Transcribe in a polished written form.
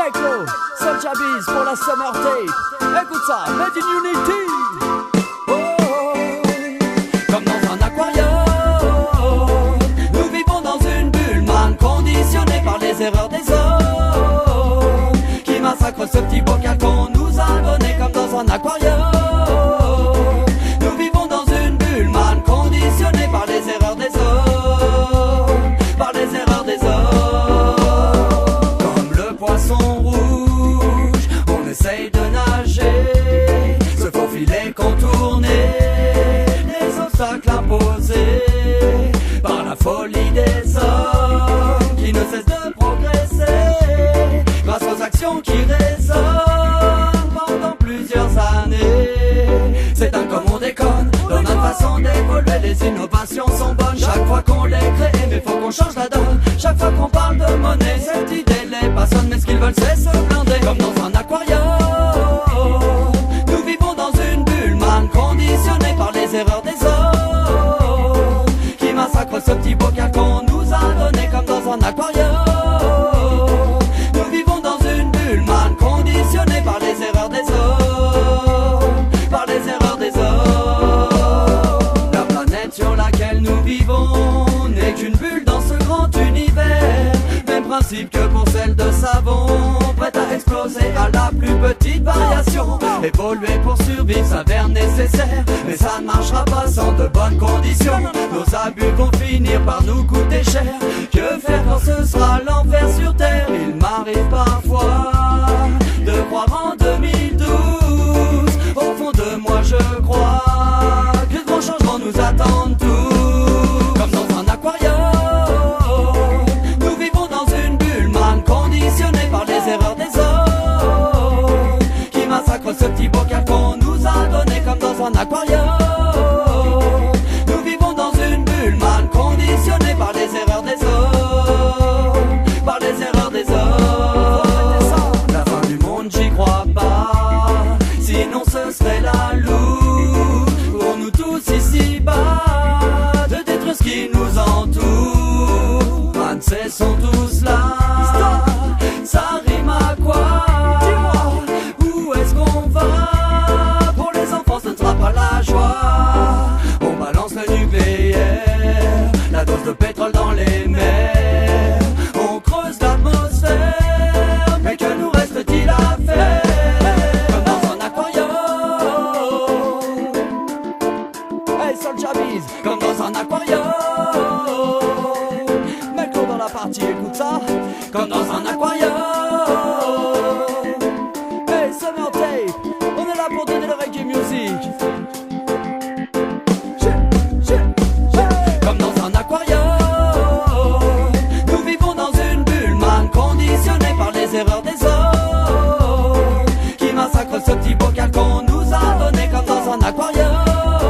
Meclo, Soulja Biz pour la Summer Tape. Écoute ça, Made in Unity. Oh, oh, oh. Comme dans un aquarium, nous vivons dans une bulle mal conditionnée par les erreurs des hommes qui massacrent ce petit bocal qu'on nous a donné. Comme dans un aquarium, nous vivons dans une bulle mal conditionnée par les erreurs des hommes, par les erreurs des hommes. Comme le poisson rouge, on essaye de nager, se faufiler, contourner les obstacles imposés par la folie des hommes qui ne cessent de progresser grâce aux actions qui résonnent pendant plusieurs années. C'est un comme on déconne dans notre façon d'évoluer. Les innovations sont bonnes chaque fois qu'on les crée, mais faut qu'on change la donne chaque fois qu'on parle de monnaie. Cette idée les passionne, mais ce qu'ils veulent c'est se blinder. Comme dans un aquarium, nous vivons dans une bulle mal conditionnée par les erreurs des hommes qui massacrent ce petit bocal qu'on nous a donné. Comme dans un aquarium, nous vivons dans une bulle mal conditionnée par les erreurs des hommes, par les erreurs des hommes. La planète sur laquelle nous vivons n'est qu'une bulle dans ce grand univers. Même principe que pour celle de savon, prête à exploser à la plus petite variation. Évoluer pour survivre s'avère nécessaire, mais ça ne marchera pas sans de bonnes conditions. Nos abus vont finir par nous coûter cher. Que faire quand ce sera l'enfer sur terre? Il m'arrive parfois de croire en 2012. Au fond de moi je crois que de grands changements nous attendent tous. Comme dans un aquarium, nous vivons dans une bulle mal conditionnée par les erreurs des hommes qui massacrent ce petit bocal qu'on nous a donné. Comme dans un aquarium, nous vivons dans une bulle mal conditionnée par les erreurs des hommes, par les erreurs des hommes. La fin du monde j'y crois pas, sinon ce serait la loupe pour nous tous ici-bas de détruire ce qui nous entoure. Man, cessons tous là, ça rime à quoi? Où est-ce qu'on va? Pour les enfants ce ne sera pas la joie. On balance le nucléaire, la dose de pétrole dans les mers. On creuse l'atmosphère, mais que nous reste-t-il à faire? Comme dans un aquarium. Hey Soulja Biz, comme dans un aquarium. Mets-le dans la partie, écoute ça. Comme dans un aquarium. Hey Summer Tape.